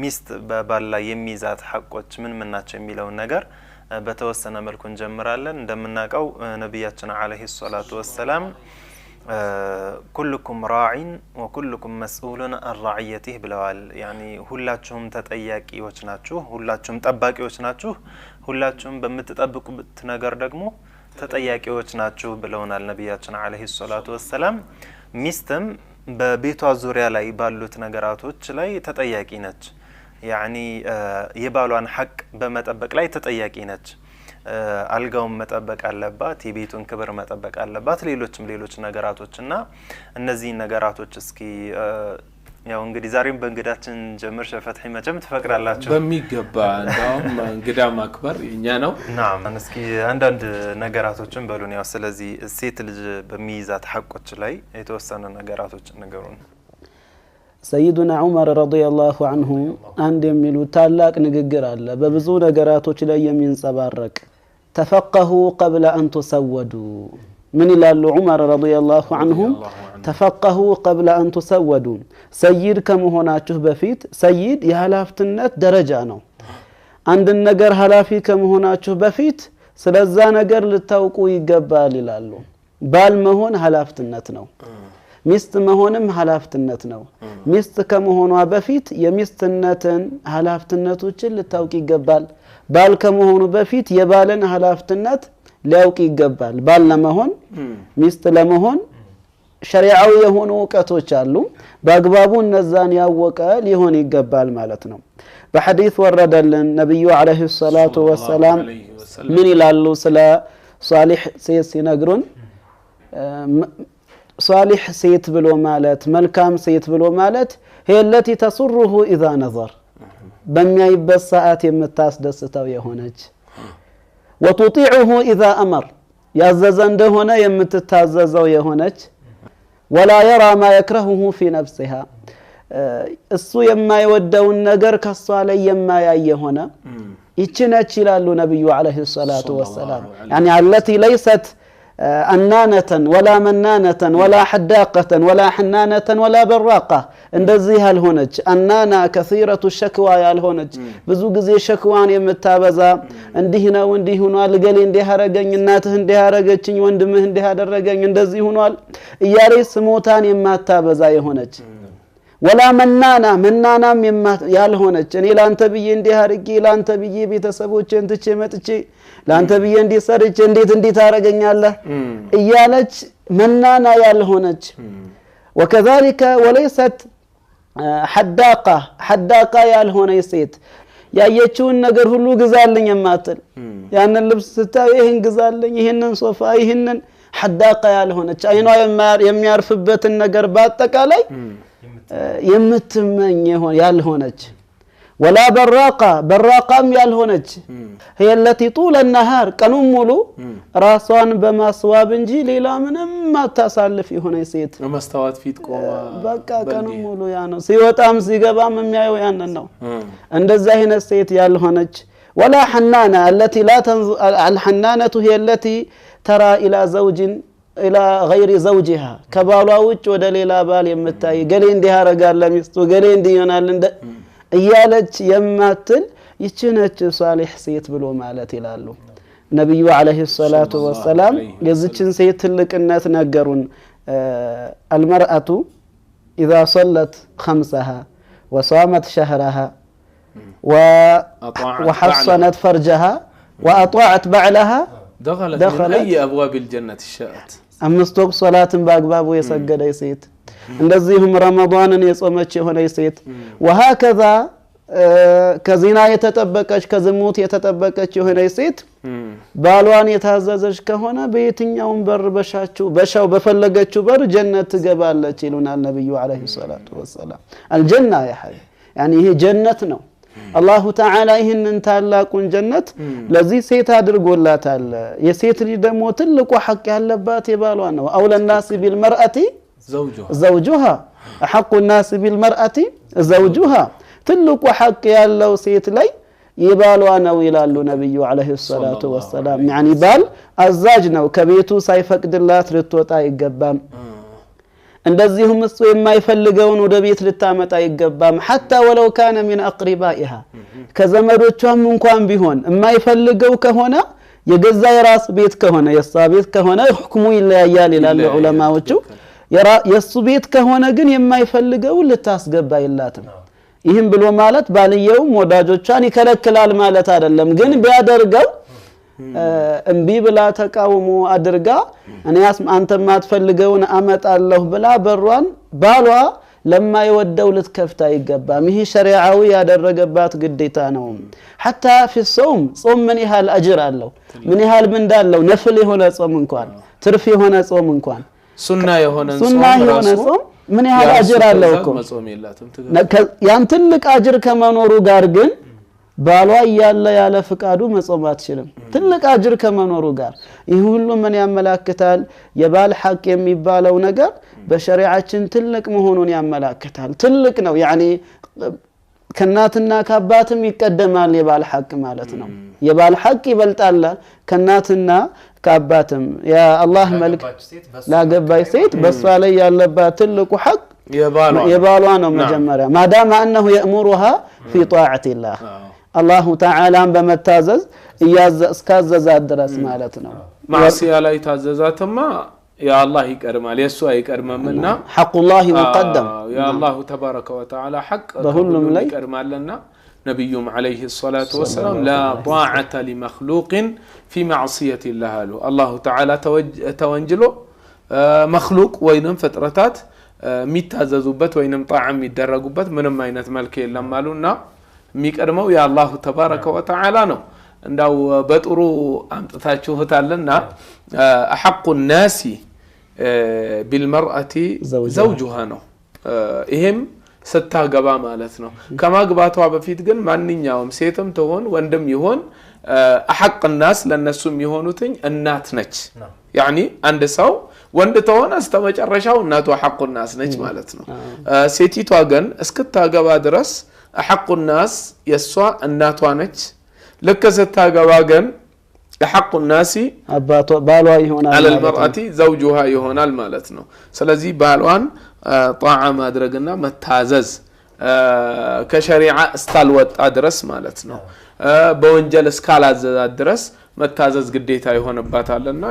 ሚስት በባል ላይ የሚይዛት ሐቆች ምን ናቸው የሚለው ነገር በተወሰነ መልኩ እንጀምራለን እንደምናቀው ነብያችን አለይሂ ሰላቱ ወሰለም كلكم راع وكلكم مسؤول عن رعيته ብለዋል يعني ሁላችሁም ተጠያቂዎች ናችሁ ሁላችሁም ጠባቂዎች ናችሁ ሁላችሁም በመተጠብቁት ነገር ደግሞ ተጠያቂዎች ናችሁ ብለውናል ነብያችን አለይሂ ሰላቱ ወሰለም ሚስትም በቤቷ ዙሪያ ላይ ባሉት ነገራቶች ላይ ተጠያቂ ነች يعني የባሏን ሐቅ በመጠበቅ ላይ ተጠያቂ ነች አልጋውን መጠበቅ አለባት የቤቱን ክብር መጠበቅ አለባት ሌሎች ነገራቶችና እነዚህ ነገራቶች እስኪ ያው እንግዲህ ዛሬም በእንግዳችን ጀምር ሸፈትህ መቼም ተፈቅራላችሁ በሚገባ እንዳውም እንግዳ ማክበር የኛ ነው ናም እስኪ አንዳንድ ነገራቶችን በሉን ያው ስለዚህ ሴት ልጅ በሚይዛት ሐቆች ላይ የተወሰኑ ነገራቶችን ነገሩን سيدنا عمر رضي الله عنه عند يميلو تالاق نغغر አለ በብዙ ነገራቶች ላይ የሚንጸባረቅ تفقهوا قبل أن تسودوا من ይላሉ عمر رضي الله عنه تفقهوا قبل أن تسودوا سيد ከመሆናችሁ በፊት سيد የሐላፍትነት ደረጃ ነው አንድ ነገር ሐላፊ ከመሆናችሁ በፊት ስለዛ ነገር ልታውቁ ይገባል ይላሉ ባል መሆን ሐላፍትነት ነው ሚስት መሆንም ሐላፍትነት ነው ሚስት ከመሆኗ በፊት የሚስትነትን ሐላፍትነቶችን ልታውቂ ይገባል ባል ከመሆኑ በፊት የባልን ሐላፍትነት ሊያውቂ ይገባል ባል ለመሆን ሚስት ለመሆን ሸሪዓዊ የሆኑ ዕውቀቶች አሉ በአግባቡ እነዛን ያወቀ ሊሆን ይገባል ማለት ነው በሐዲስ ወረደልን ነብዩ አለይሂ ሰላቱ ወሰላም ምን ይላሉ ስለ ሷሊህ ሴት ሲነግሩን صالح سيت بلو مالت ملكام سيت بلو مالت هي التي تسره إذا نظر بميا يبس ساعات يمتاس دستو يهونج وتطيعه إذا أمر يعززن دهونا يمتتاززو يهونج ولا يرى ما يكرهه في نفسها السو يما يودو النقر كالصالي يما يهونا يتشنج لالو نبي عليه الصلاة والسلام يعني التي ليست أنانة ولا منانة ولا حداقة ولا حنانة ولا براقة እንደዚህ ያልሆነች አናና كثيرة الشكوى ያልሆነች ብዙ ጊዜ ሸክዋን የምታበዛ እንዲህ ነው እንዲህ ሆኗል ገሌ እንዲህ አረገኝ እናትህ እንዲህ አረገችኝ ወንድምህ እንዲህ አደረገኝ እንደዚህ ሆኗል እያለች ስሞታን የማታበዛ የሆነች ولا منانام ያልሆነች እኔ ላንተ ብዬ እንዲህ አርጌ ላንተ ብዬ ቤተሰቦቼን ትቼ መጥቼ ላንተ ብዬ እንዲህ ሰርቼ እንዴት አረጋኛለህ እያለች መናና ያልሆነች وكذلك وليست حداقة ያልሆነ ሴት ያየችውን ነገር ሁሉ ግዛልኝ የማትል ያንን ልብስ ስታይ ይሄን ግዛልኝ ይሄንን ሶፋ ይሄንን حداقة ያልሆነች አይኗ የሚያርፍበትን ነገር በአጠቃላይ የምትመኝ ያልሆነች ولا براقام ያልሆነች هي التي طول النهار ቀኑን ሙሉ ራሷን በማስዋብ እንጂ ሌላ ምንም ማታሳልፍ የሆነ ሴት መስታወት ፊት ቆማ በቃ ቀኑን ሙሉ ያ ነው ሲወጣም ሲገባም የሚያየው ያንን ነው እንደዛ አይነት ሴት ያልሆነች ولا حنانة التي لا الحنانة هي التي ترى الى زوج الى غير زوجها ከባሏ ውጭ ወደ ሌላ ባል የምታይ ገሌ እንዲህ ያረጋል ለሚስቱ ገሌ እንዲህ ይሆናል እያለች የማትል ይችነች ሷሊህ ሴት ብሎ ማለት ይላሉ ነብዩ አለይሂ ሰላቱ ወሰላም የዚችን ሴት ትልቅነት ነገሩን المرأة إذا صلت خمسها وصامت شهرها وحصنت فرجها وأطاعت بعلها دخلت من أي أبواب الجنة شاءت አምስት ሶላትን በአግባቡ የሰገደች ሴት እንደዚህም ረመዳንን የጾመች የሆነች ሴት وهكذا ከዚና የተጠበቀች ከዝሙት የተጠበቀች የሆነች ሴት ባሏን የታዘዘች ከሆነ በየትኛውም በር በሻው በፈለገችው በር ጀነት ትገባለች ይሉናል ነብዩ አለይሂ ሰላቱ ወሰለም الجنة يا حبيبي يعني ይሄ ጀነት ነው الله تعالى ይህንን ታላቁን ጀነት ለዚህ ሴት አድርጎላታል የሴት ልጅ ደግሞ ትልቁ ሐቅ ያለባት የባሏ ነው اولى الناس بالمرأة زوجها حق الناس بالمرأة زوجها ትልቁ ሐቅ ያለው ሴት ላይ የባሏ ነው ይላሉ ነብዩ አለይሂ ሰላቱ ወሰለም يعني ባል አዛዥ ነው ከቤቱ ሳይፈቅድላት ልትወጣ አይገባም እንደዚሁም እሱ የማይፈልገውን ወደ ቤት ልታመጣ ይገባም حتى ولو كان من اقربائها ከዘመዶቿም እንኳን ቢሆን የማይፈልገው ከሆነ የገዛ የራስ ቤት ከሆነ የሷ ቤት ከሆነ ሁክሙ ይለያያል ይላሉ ዑለማዎቹ የሱ ቤት ከሆነ ግን የማይፈልገው ልታስገባ ይላትም ይህም ብሎ ማለት ባልየው ወዳጆቿን ይከለክላል ማለት አይደለም ግን ቢያደርገው እንቢ ብላ ተቃውሞ አድርጋ እኔስ አንተ ማትፈልገውን አመጣለሁ ብላ በሯን ባሏ ለማይወደው ልትከፍታ ይገባም ይሄ ሸሪዓዊ ያደረገባት ግዴታ ነው حتى في الصوم ጾም ምን ያህል አጅር አለው ምን ያህል ምንዳ አለው ነፍል የሆነ ጾም እንኳን ትርፍ የሆነ ጾም እንኳን ሱና የሆነ ጾም ምን ያህል አጅር አለው እኮ ያን ትልቅ አጅር ከመኖሩ ጋር ግን ባሏ ያለ ያለ ፍቃዱ መጾም አትችልም ትልቅ አጅር ከመኖሩ ጋር ይህ ሁሉ ምን ያመላክታል የባል ሐቅ የሚባለው ነገር በሸሪዓችን ትልቅ መሆኑን ያመላክታል ትልቅ ነው ያኒ ከናትና ከአባትም ይቀደማል የባል ሐቅ ማለት ነው የባል ሐቅ ይበልጣል ከናትና ከአባትም ያ አላህ መልክ ላገባይ ሴት በሷ ላይ ያለባት ትልቁ ሐቅ የባሏ ነው መጀመሪያ ማዳማ انه يأمرها في طاعه الله الله تعالى በመታዘዝ እስካዘዛት ድረስ ማለት ነው ማዕሲያ ላይ ታዘዛተማ يا الله يكرمال يسوع يكرمنا حق الله مقدم يا الله تبارك وتعالى حق بهلم لي يكرمال لنا نبيهم عليه الصلاة والسلام لا طاعة لمخلوق في معصية الله له الله تعالى توانجلو مخلوق وينم فترتات ميتاززوبت وينم طاعة ميدرقوبت منم اينت ملك لما لنا ميكرمو يا الله تبارك وتعالى نو እንዳው በጥሩ አምጥታችሁታልና احق الناس بالمرأة زوجها ነው ይሄም ስታገባ ማለት ነው ከማግባቷ በፊት ግን ማንኛውም ሴትም ተሆን ወንድም ይሆን احق الناس ለነሱም ይሆኑትኝ እናት ነች يعني አንድ ሰው ወንድ ተሆነ እስከመጨረሻው እናቱ احق الناس ነች ማለት ነው ሴቲቷ ግን እስክታገባ ድረስ احق الناس የሷ እናቷ ነች لك ستاغبا ግን حق الناس ባሏ ይሆናል على المرأة زوجها ይሆናል ማለት ነው ስለዚህ ባሏን ጣዓ ማድረግና መታዘዝ ከሸሪዓ እስታልወጣ ድረስ ማለት ነው በወንጀል እስካላዘዛት ድረስ መታዘዝ ግዴታ ይሆንባታልና